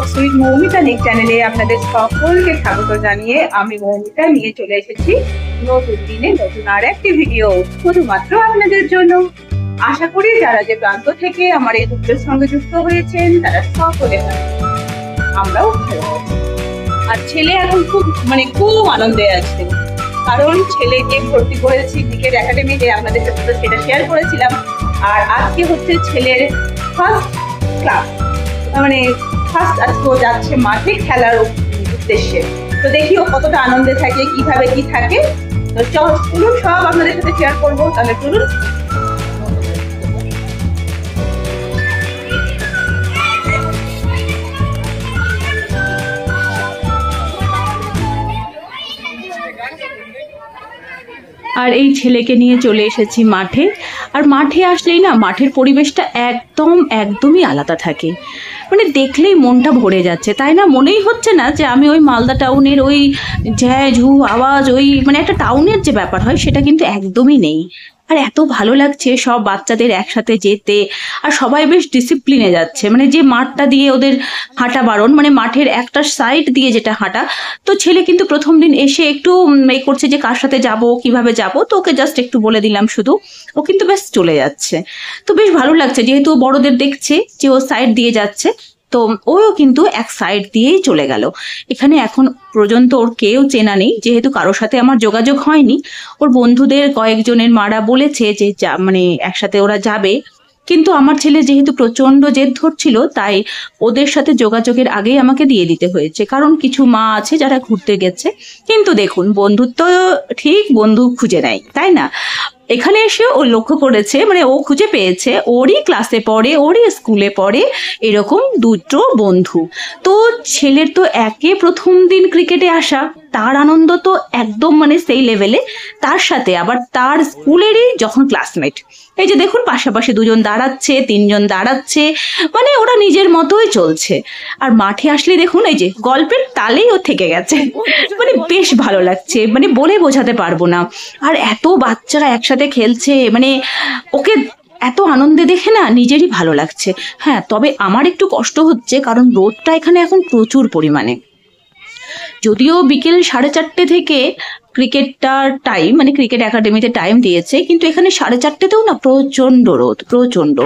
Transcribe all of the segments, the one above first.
টক্স with Moumita নেক চ্যানেলে আপনাদের সকলকে স্বাগত জানিয়ে আমি মৌমিতা নিয়ে চলে এসেছি নতুন দিনে নতুন আর একটি ভিডিও শুধুমাত্র আপনাদের জন্য। আশা করি যারা যে প্রান্ত থেকে আমার এই ভিডিওর সঙ্গে যুক্ত হয়েছেন তারা সকলে আমরাও ভালো আছি। আর ছেলে এখন খুব আনন্দে আছে, কারণ ছেলেকে ভর্তি করেছি ক্রিকেট একাডেমিতে, আপনাদের সাথে সেটা শেয়ার করেছিলাম। আর আজকে হচ্ছে ছেলের ফার্স্ট ক্লাস, ফার্স্ট আজকে ও যাচ্ছে মাঠে খেলার উদ্দেশ্যে। তো দেখি ও কতটা আনন্দে থাকে, কিভাবে কি থাকে। তো চলুন সব আপনাদের সাথে শেয়ার করবো, তাহলে চলুন। আর এই ছেলেকে নিয়ে চলে এসেছি মাঠে। আর মাঠে আসলেই না, মাঠের পরিবেশটা একদমই আলাদা থাকে, দেখলেই মনটা ভরে যাচ্ছে, তাই না? মনেই হচ্ছে না যে আমি ওই মালদা টাউনের ওই ঝ্যা ঝু আওয়াজ, ওই একটা টাউনের যে ব্যাপার হয় সেটা কিন্তু একদমই নেই। আর এত ভালো লাগছে সব বাচ্চাদের একসাথে যেতে, আর সবাই বেশ ডিসিপ্লিনে যাচ্ছে। যে মাঠটা দিয়ে ওদের হাঁটা বারণ, মাঠের একটা সাইড দিয়ে যেটা হাঁটা। তো ছেলে কিন্তু প্রথম দিন এসে একটু করছে যে কার সাথে যাব, কিভাবে যাব। তো ওকে জাস্ট একটু বলে দিলাম শুধু, ও কিন্তু বেশ চলে যাচ্ছে। তো বেশ ভালো লাগছে, যেহেতু ও বড়দের দেখছে যে ও সাইড দিয়ে যাচ্ছে, তো ওও কিন্তু এক সাইড দিয়েই চলে গেল। এখানে এখন পর্যন্ত ওর কেউ চেনা নেই, যেহেতু কারোর সাথে আমার যোগাযোগ হয়নি। ওর বন্ধুদের কয়েকজনের মারা বলেছে যে একসাথে ওরা যাবে, কিন্তু আমার ছেলে যেহেতু প্রচন্ড জেদ ধরছিল, তাই ওদের সাথে যোগাযোগের আগেই আমাকে দিয়ে দিতে হয়েছে। কারণ কিছু মা আছে যারা ঘুরতে গেছে, কিন্তু দেখুন বন্ধুত্ব ঠিক বন্ধু খুঁজে নেয়, তাই না? এখানে এসে ও লক্ষ্য করেছে, ও খুঁজে পেয়েছে ওরই ক্লাসে পড়ে, ওরই স্কুলে পড়ে এরকম দুটো বন্ধু। তো ছেলের তো প্রথম দিন ক্রিকেটে আসা, তার আনন্দ তো একদম সেই লেভেলে। তার সাথে আবার তার স্কুলেরই যখন ক্লাসমেট, এই যে দেখুন পাশাপাশি দুজন দাঁড়াচ্ছে, তিনজন দাঁড়াচ্ছে, ওরা নিজের মতোই চলছে। আর মাঠে আসলে দেখুন এই যে গল্পের তালেই ও থেকে গেছে, বেশ ভালো লাগছে, বলে বোঝাতে পারবো না। আর এত বাচ্চারা একসাথে খেলছে, ওকে এত আনন্দে দেখে না নিজেরই ভালো লাগছে। হ্যাঁ, তবে আমার একটু কষ্ট হচ্ছে, কারণ রোদটা এখানে এখন প্রচুর পরিমাণে। যদিও বিকেল 4:30 থেকে ক্রিকেটটার টাইম, ক্রিকেট একাডেমিতে টাইম দিয়েছে, কিন্তু এখানে 4:30তেও না প্রচন্ড রোদ, প্রচন্ড।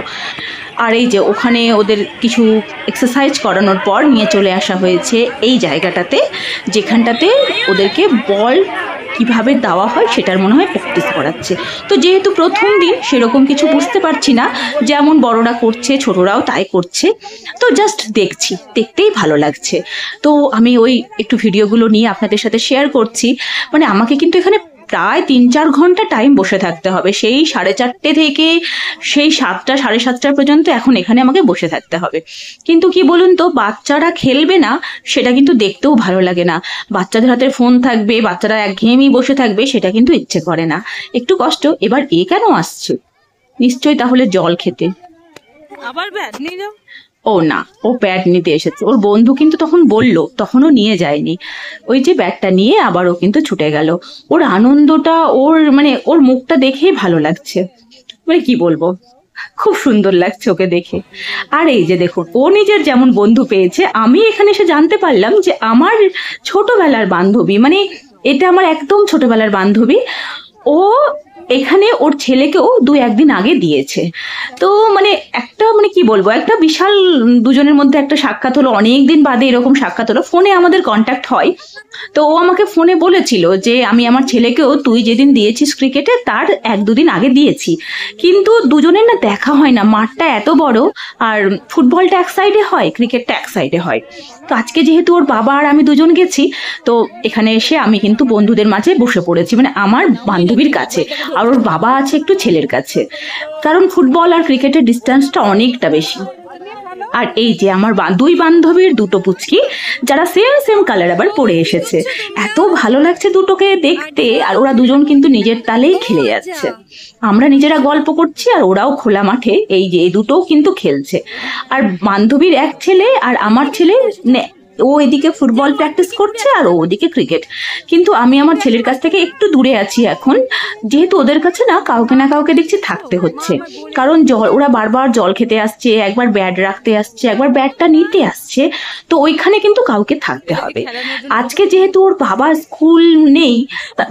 আর এই যে ওখানে ওদের কিছু এক্সারসাইজ করানোর পর নিয়ে চলে আসা হয়েছে এই জায়গাটাতে, যেখানটাতে ওদেরকে বল কিভাবে দেওয়া হয় সেটার মনে হয় প্র্যাকটিস করাচ্ছে। তো যেহেতু প্রথম দিন সেরকম কিছু বুঝতে পারছি না, যেমন বড়রা করছে ছোটরাও তাই করছে। তো জাস্ট দেখছি, দেখতেই ভালো লাগছে। তো আমি ওই একটু ভিডিওগুলো নিয়ে আপনাদের সাথে শেয়ার করছি। আমাকে কিন্তু এখানে প্রায় 3-4 ঘন্টা টাইম বসে থাকতে হবে, সেই 4:30 থেকে সেই 7টা 7:30 পর্যন্ত এখন এখানে আমাকে বসে থাকতে হবে। কিন্তু কি বলুন তো, বাচ্চারা খেলবে না সেটা কিন্তু দেখতেও ভালো লাগে না। বাচ্চাদের হাতে ফোন থাকবে, বাচ্চারা একঘেয়েমি বসে থাকবে, সেটা কিন্তু ইচ্ছে করে না, একটু কষ্ট। এবার কেন আসছে? নিশ্চয়ই তাহলে জল খেতে। আবার ব্যাট নিয়ে যাও। ও না, ও ব্যাট নিতে এসেছে। ওর বন্ধু কিন্তু তখন বলল, তখনও নিয়ে যায়নি। ওই যে ব্যাটটা নিয়ে আবার ও কিন্তু ছুটে গেল। ওর আনন্দটা, ওর মুখটা দেখেই ভালো লাগছে। কি বলবো, খুব সুন্দর লাগছে ওকে দেখে। আর এই যে দেখুন, ও নিজের যেমন বন্ধু পেয়েছে, আমি এখানে এসে জানতে পারলাম যে আমার ছোটবেলার বান্ধবী, এটা আমার একদম ছোটবেলার বান্ধবী, ও এখানে ওর ছেলেকেও 2-1 দিন আগে দিয়েছে। তো একটা কি বলবো, একটা বিশাল দুজনের মধ্যে একটা সাক্ষাৎ হলো, অনেক দিন বাদে এরকম সাক্ষাৎ হলো। ফোনে আমাদের কন্ট্যাক্ট হয়। তো ও আমাকে ফোনে বলেছিল যে আমি আমার ছেলেকেও তুই যেদিন দিয়েছিস ক্রিকেটে তার 1-2 দিন আগে দিয়েছি, কিন্তু দুজনের না দেখা হয় না। মাঠটা এত বড়, আর ফুটবলটা এক সাইডে হয়, ক্রিকেটটা এক সাইডে হয়। তো আজকে যেহেতু ওর বাবা আর আমি দুজন গেছি, তো এখানে এসে আমি কিন্তু বন্ধুদের মাঝে বসে পড়েছি, আমার বান্ধবীর কাছে। আর ওর বাবা আছে একটু ছেলের কাছে, কারণ ফুটবল আর ক্রিকেটের ডিস্টেন্সটা অনেকটা বেশি। আর এই যে আমার 2 বান্ধবীর 2টো পুচকি, যারা সেম কালার আবার পরে এসেছে। এত ভালো লাগছে দুটোকে দেখতে। আর ওরা দুজন কিন্তু নিজের তালেই খেলে যাচ্ছে। আমরা নিজেরা গল্প করছি আর ওরাও খোলা মাঠে এই যে এই দুটোও কিন্তু খেলছে। আর বান্ধবীর এক ছেলে আর আমার ছেলে ও এদিকে ফুটবল প্র্যাকটিস করছে আর ও ওদিকে ক্রিকেট। কিন্তু আমি আমার ছেলের কাছ থেকে একটু দূরে আছি এখন, যেহেতু ওদের কাছে না কাউকে দেখছি থাকতে হচ্ছে। কারণ ওরা বারবার জল খেতে আসছে, একবার ব্যাট রাখতে আসছে, একবার ব্যাটটা নিতে আসছে, তো ওইখানে কিন্তু কাউকে থাকতে হবে। আজকে যেহেতু ওর বাবা স্কুল নেই,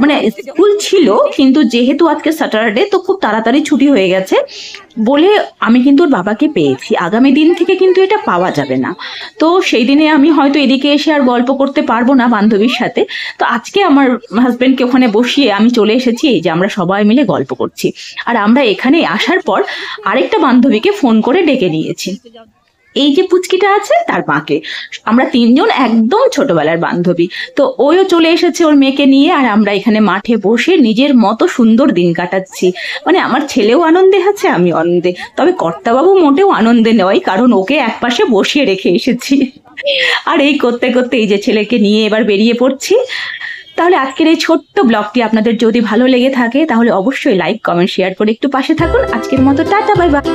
মানে স্কুল ছিল কিন্তু যেহেতু আজকে স্যাটারডে তো খুব তাড়াতাড়ি ছুটি হয়ে গেছে বলে আমি কিন্তু ওর বাবাকে পেয়েছি। আগামী দিন থেকে কিন্তু এটা পাওয়া যাবে না। তো সেই দিনে আমি হয়তো এদিকে এসে আর গল্প করতে পারবো না বান্ধবীর সাথে, তো আজকে আমার হাজবেন্ডকে ওখানে বসিয়ে আমি চলে এসেছি, এই যে আমরা সবাই মিলে গল্প করছি। আর আমরা এখানে আসার পর আরেকটা বান্ধবীকে ফোন করে ডেকে নিয়েছি, এই যে পুচকিটা আছে তার মাকে। আমরা তিনজন একদম ছোটবেলার বান্ধবী। তো ওও চলে এসেছে ওর মেয়েকে নিয়ে, আর আমরা এখানে মাঠে বসে নিজের মতো সুন্দর দিন কাটাচ্ছি। মানে আমার ছেলেও আনন্দে আছে, আমি আনন্দে, তবে কর্তাবাবু মোটেও আনন্দে নয়, কারণ ওকে একপাশে বসিয়ে রেখে এসেছি। আর এই করতে করতে এই যে ছেলেকে নিয়ে এবার বেরিয়ে পড়ছি। তাহলে আজকের এই ছোট্ট ব্লগটি আপনাদের যদি ভালো লেগে থাকে তাহলে অবশ্যই লাইক, কমেন্ট, শেয়ার করে একটু পাশে থাকুন। আজকের মতো টাটা, বাই বাই।